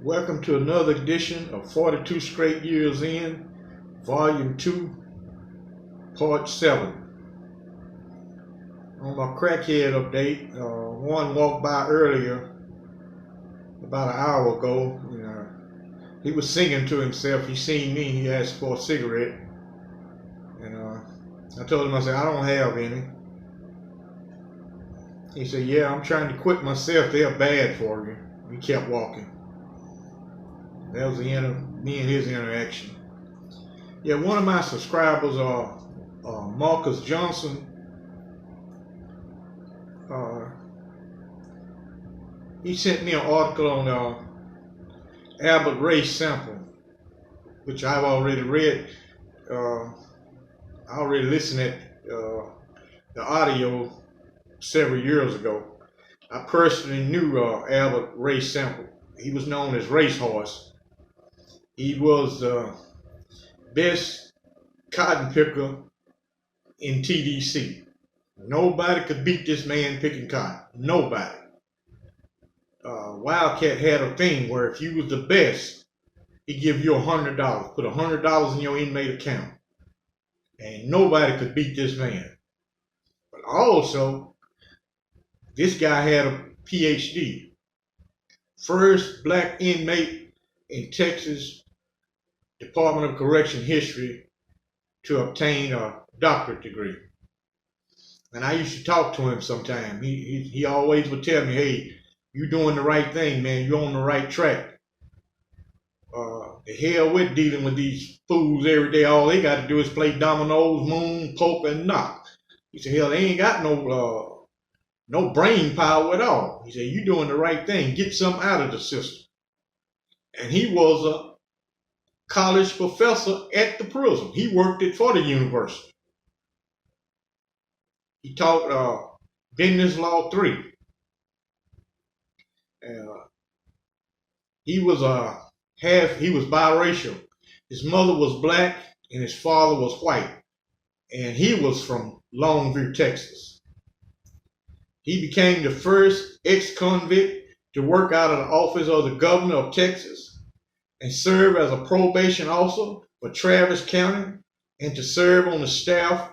Welcome to another edition of 42 Straight Years In, Volume 2, Part 7. On my crackhead update, one walked by earlier, about an hour ago. He was singing to himself. He seen me. He asked for a cigarette. And I told him, I said, I don't have any. He said, yeah, I'm trying to quit myself. They're bad for you. He kept walking. That was the end of me and his interaction. Yeah, one of my subscribers, Marcus Johnson, he sent me an article on Albert Ray's sample, which I've already read. I already listened at the audio several years ago. I personally knew Albert Ray's sample. He was known as Racehorse. He was the best cotton picker in TDC. Nobody could beat this man picking cotton. Nobody. Wildcat had a thing where if you was the best, he'd give you $100. Put $100 in your inmate account. And nobody could beat this man. But also, this guy had a PhD. First black inmate in Texas Department of Correction history to obtain a doctorate degree. And I used to talk to him sometime. He always would tell me, hey, you're doing the right thing, man. You're on the right track. The hell with dealing with these fools every day. All they got to do is play dominoes, moon, poker, and knock. He said, hell, they ain't got no brain power at all. He said, you're doing the right thing. Get something out of the system. And he was a college professor at the prison. He worked it for the university. He taught Business Law 3. He was biracial. His mother was black and his father was white. And he was from Longview, Texas. He became the first ex-convict to work out of the office of the governor of Texas and serve as a probation officer for Travis County and to serve on the staff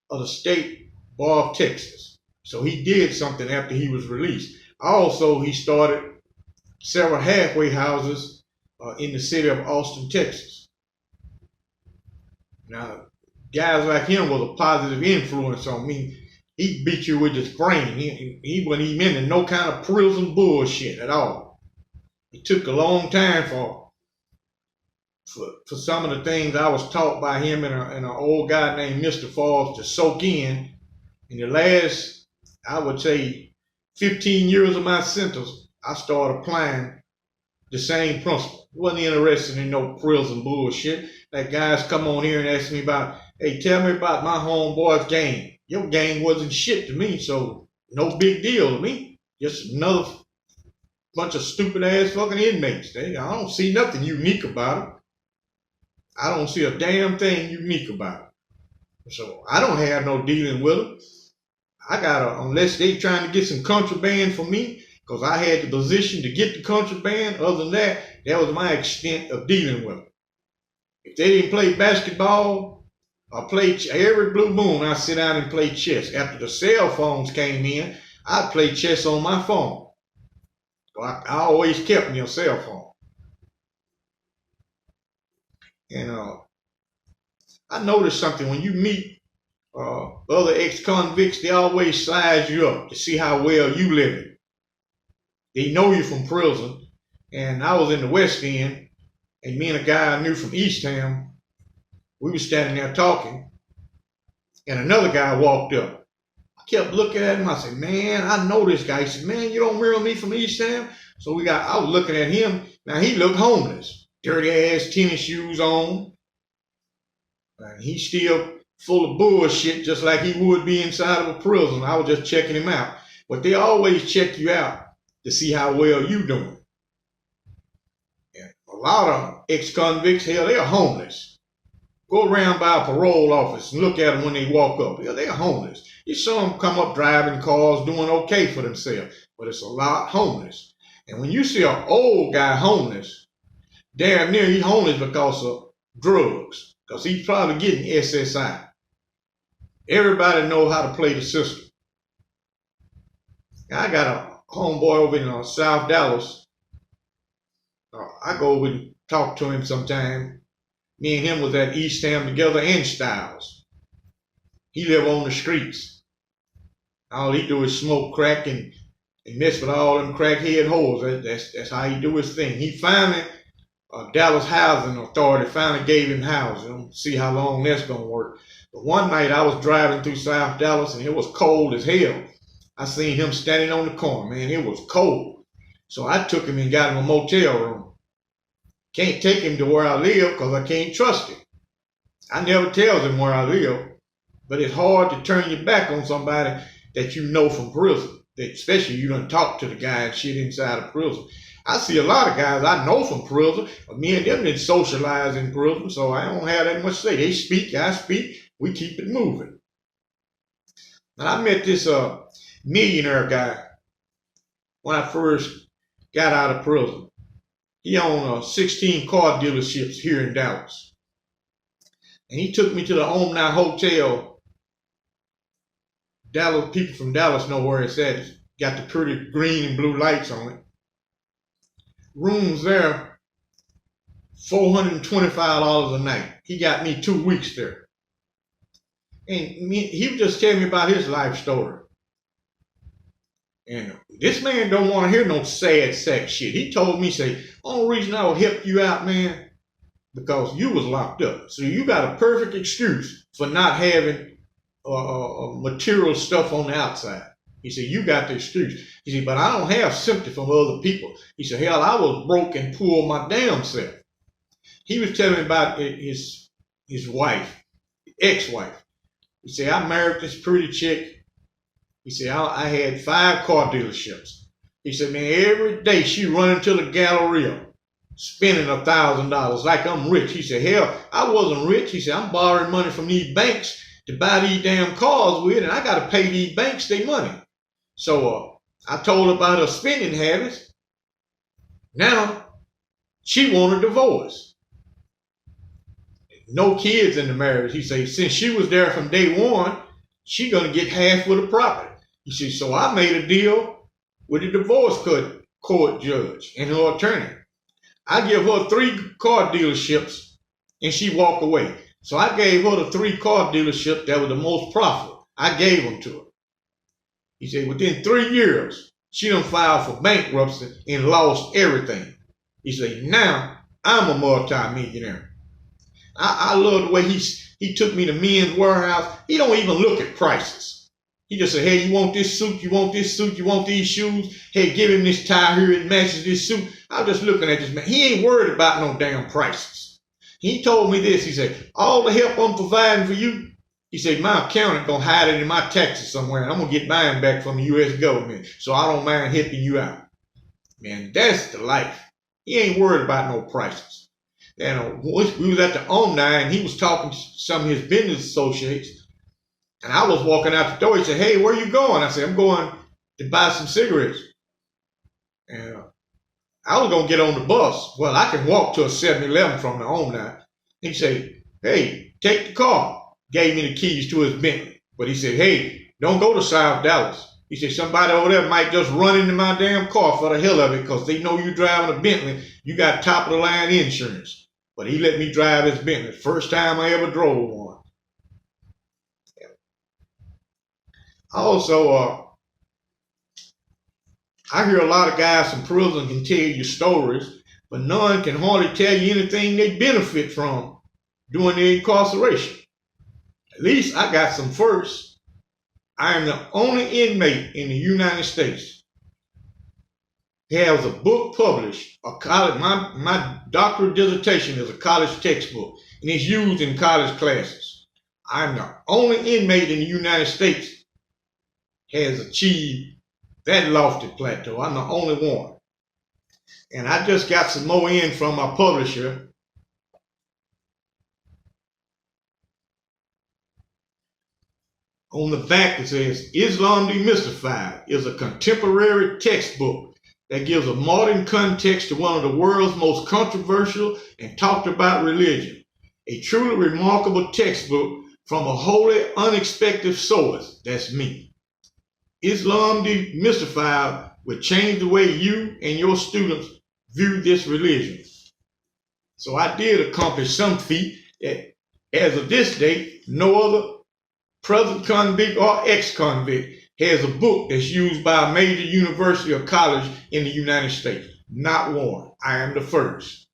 of the State Bar of Texas. So he did something after he was released. Also, he started several halfway houses in the city of Austin, Texas. Now, guys like him was a positive influence on me. He beat you with his brain. He wasn't even into no kind of prison bullshit at all. It took a long time for some of the things I was taught by him and an old guy named Mr. Falls to soak in. In the last, I would say, 15 years of my sentence, I started applying the same principle. Wasn't interested in no prison bullshit. Like guys come on here and ask me about, hey, tell me about my homeboy's gang. Your gang wasn't shit to me, so no big deal to me. Just another bunch of stupid ass fucking inmates. I don't see nothing unique about them. I don't see a damn thing unique about it. So I don't have no dealing with them. Unless they trying to get some contraband for me, because I had the position to get the contraband. Other than that, that was my extent of dealing with them. If they didn't play basketball, I played every blue moon. I sit down and play chess. After the cell phones came in, I'd play chess on my phone. So I always kept me a cell phone. And I noticed something. When you meet other ex-convicts, they always size you up to see how well you living. They know you from prison. And I was in the West End, and me and a guy I knew from East Town, we were standing there talking, and another guy walked up. I kept looking at him. I said, man, I know this guy. He said, man, you don't remember me from East Town? So I was looking at him. Now, he looked homeless. Dirty ass tennis shoes on. And he's still full of bullshit, just like he would be inside of a prison. I was just checking him out. But they always check you out to see how well you doing. And a lot of ex-convicts, hell, they are homeless. Go around by a parole office and look at them when they walk up. Hell, they are homeless. You saw them come up driving cars, doing okay for themselves. But it's a lot homeless. And when you see an old guy homeless, damn near he's homeless because of drugs, because he's probably getting SSI. Everybody knows how to play the system. I got a homeboy over in South Dallas. I go over and talk to him sometime. Me and him was at East Ham together and Styles. He live on the streets. All he do is smoke crack and mess with all them crackhead hoes. That's how he do his thing. He finally, Dallas Housing Authority finally gave him housing. See how long that's gonna work. But one night I was driving through South Dallas and it was cold as hell. I seen him standing on the corner, man. It was cold. So I took him and got him a motel room. Can't take him to where I live because I can't trust him. I never tells him where I live, but it's hard to turn your back on somebody that you know from prison, especially you done talk to the guy and shit inside of prison. I see a lot of guys I know from prison, but me and them didn't socialize in prison, so I don't have that much to say. They speak, I speak, we keep it moving. And I met this millionaire guy when I first got out of prison. He owned 16 car dealerships here in Dallas. And he took me to the Omni Hotel. Dallas, people from Dallas know where it's at. It's got the pretty green and blue lights on it. Rooms there, $425 a night. He got me 2 weeks there. And he was just telling me about his life story. And this man don't want to hear no sad sack shit. He told me, say, only reason I will help you out, man, because you was locked up. So you got a perfect excuse for not having material stuff on the outside. He said, you got the excuse. He said, but I don't have sympathy from other people. He said, hell, I was broke and poor my damn self. He was telling me about his wife, ex-wife. He said, I married this pretty chick. He said, I had 5 car dealerships. He said, man, every day she running to the Galleria, spending $1,000 like I'm rich. He said, hell, I wasn't rich. He said, I'm borrowing money from these banks to buy these damn cars with, and I got to pay these banks their money. So I told her about her spending habits. Now, she want a divorce. No kids in the marriage. He said, since she was there from day one, she going to get half of the property. He said, so I made a deal with the divorce court judge and her attorney. I give her 3 car dealerships and she walk away. So I gave her the 3 car dealerships that were the most profitable. I gave them to her. He said, within 3 years, she done filed for bankruptcy and lost everything. He said, now I'm a multi-millionaire. I love the way he took me to Men's Warehouse. He don't even look at prices. He just said, hey, you want this suit? You want this suit? You want these shoes? Hey, give him this tie here. It matches this suit. I was just looking at this man. He ain't worried about no damn prices. He told me this. He said, all the help I'm providing for you, he said, my accountant going to hide it in my taxes somewhere, and I'm going to get mine back from the U.S. government, so I don't mind helping you out. Man, that's the life. He ain't worried about no prices. And we was at the Omni, and he was talking to some of his business associates, and I was walking out the door. He said, hey, where you going? I said, I'm going to buy some cigarettes. And I was going to get on the bus. Well, I can walk to a 7-Eleven from the Omni. He said, hey, take the car. Gave me the keys to his Bentley. But he said, hey, don't go to South Dallas. He said, somebody over there might just run into my damn car for the hell of it because they know you driving a Bentley. You got top of the line insurance. But he let me drive his Bentley. First time I ever drove one. Also, I hear a lot of guys from prison can tell you stories, but none can hardly tell you anything they benefit from during their incarceration. At least I got some first. I am the only inmate in the United States who has a book published, my doctoral dissertation is a college textbook, and it's used in college classes. I'm the only inmate in the United States has achieved that lofty plateau. I'm the only one. And I just got some more in from my publisher. On the back it says, Islam Demystified is a contemporary textbook that gives a modern context to one of the world's most controversial and talked about religion. A truly remarkable textbook from a wholly unexpected source. That's me. Islam Demystified will change the way you and your students view this religion. So I did accomplish some feat that, as of this date, no other present convict or ex-convict has a book that's used by a major university or college in the United States. Not one. I am the first.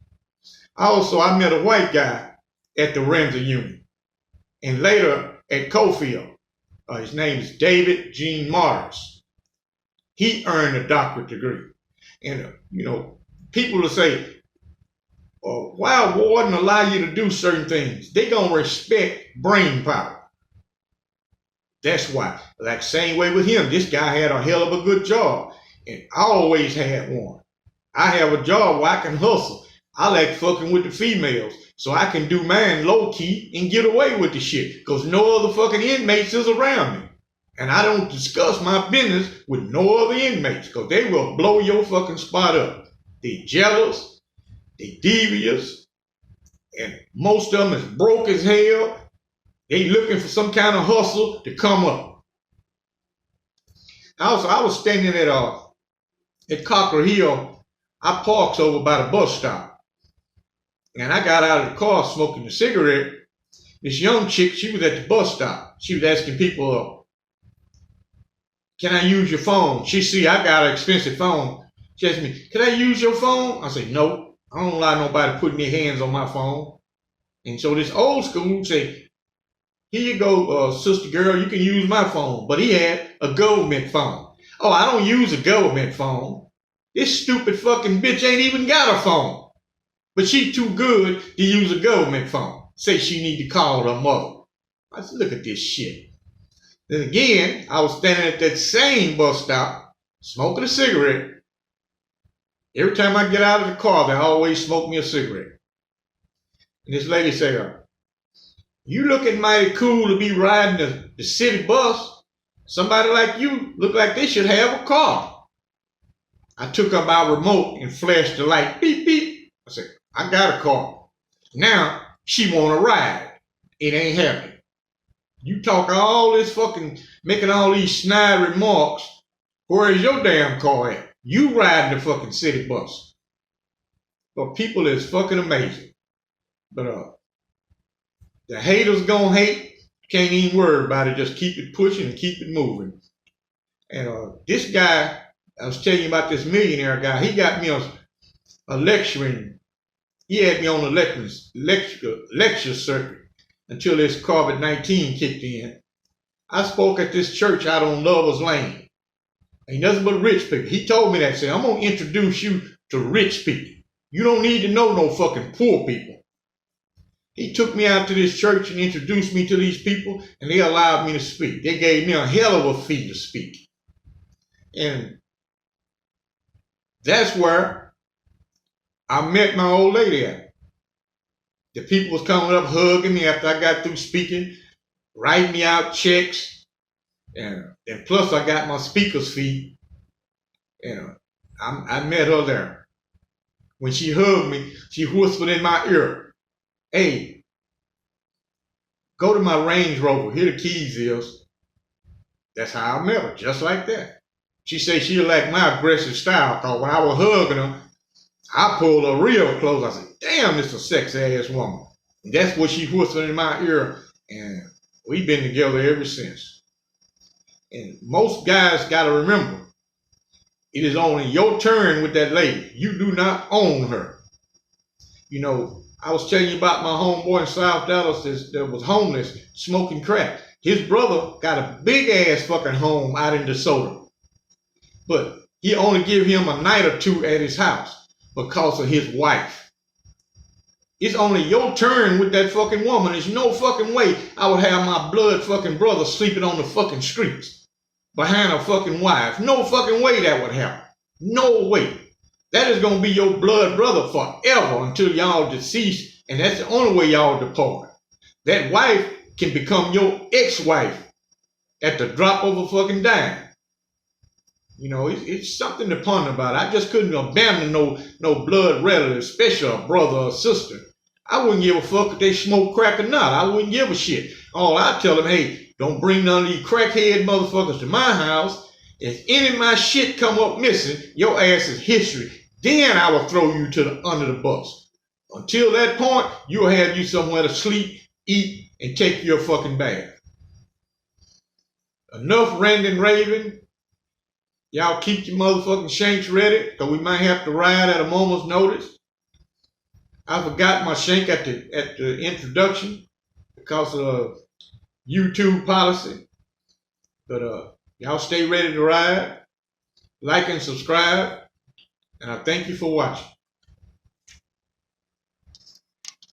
Also, I met a white guy at the Ramsey Unit and later at Cofield. His name is David Gene Morris. He earned a doctorate degree. And, people will say, why warden allow you to do certain things? They gonna respect brain power. That's why. Like same way with him. This guy had a hell of a good job. And I always had one. I have a job where I can hustle. I like fucking with the females. So I can do mine low key and get away with the shit. Because no other fucking inmates is around me. And I don't discuss my business with no other inmates. Because they will blow your fucking spot up. They jealous. They devious. And most of them is broke as hell. They looking for some kind of hustle to come up. Also, I was standing at Cocker Hill. I parked over by the bus stop. And I got out of the car smoking a cigarette. This young chick, she was at the bus stop. She was asking people, can I use your phone? She see I got an expensive phone. She asked me, can I use your phone? I said, no. I don't allow nobody putting their hands on my phone. And so this old school would say, here you go, sister girl, you can use my phone. But he had a government phone. Oh, I don't use a government phone. This stupid fucking bitch ain't even got a phone. But she too good to use a government phone. Say she need to call her mother. I said, look at this shit. Then again, I was standing at that same bus stop, smoking a cigarette. Every time I get out of the car, they always smoke me a cigarette. And this lady said, you looking mighty cool to be riding the city bus. Somebody like you look like they should have a car. I took up my remote and flashed the light. Beep, beep. I said, I got a car. Now she want to ride. It ain't happening. You talk all this fucking, making all these snide remarks. Where is your damn car at? You riding the fucking city bus. But people is fucking amazing. But the haters gonna hate. Can't even worry about it. Just keep it pushing and keep it moving. And this guy, I was telling you about this millionaire guy. He got me a lecturing. He had me on the lecture circuit until this COVID-19 kicked in. I spoke at this church out on Lover's Lane. Ain't nothing but rich people. He told me that. Said, I'm gonna introduce you to rich people. You don't need to know no fucking poor people. He took me out to this church and introduced me to these people, and they allowed me to speak. They gave me a hell of a fee to speak. And that's where I met my old lady at. The people was coming up hugging me after I got through speaking, writing me out checks, and plus I got my speaker's fee. And I met her there. When she hugged me, she whispered in my ear, hey, go to my Range Rover. Here the keys is. That's how I met her, just like that. She said she liked my aggressive style, because when I was hugging her, I pulled her real close. I said, damn, this is a sexy ass woman. And that's what she whispered in my ear, and we've been together ever since. And most guys got to remember, it is only your turn with that lady. You do not own her. I was telling you about my homeboy in South Dallas that was homeless, smoking crack. His brother got a big ass fucking home out in DeSoto. But he only give him a night or two at his house because of his wife. It's only your turn with that fucking woman. There's no fucking way I would have my blood fucking brother sleeping on the fucking streets behind a fucking wife. No fucking way that would happen. No way. That is going to be your blood brother forever until y'all deceased, and that's the only way y'all depart. That wife can become your ex-wife at the drop of a fucking dime. You know, it's something to ponder about. I just couldn't abandon no blood relative, especially a brother or sister. I wouldn't give a fuck if they smoke crack or not. I wouldn't give a shit. All I tell them, hey, don't bring none of these crackhead motherfuckers to my house. If any of my shit come up missing, your ass is history. Then I will throw you under the bus. Until that point, you'll have you somewhere to sleep, eat, and take your fucking bath. Enough ranting, raving. Y'all keep your motherfucking shanks ready, because we might have to ride at a moment's notice. I forgot my shank at the introduction because of YouTube policy. But y'all stay ready to ride, like and subscribe, and I thank you for watching.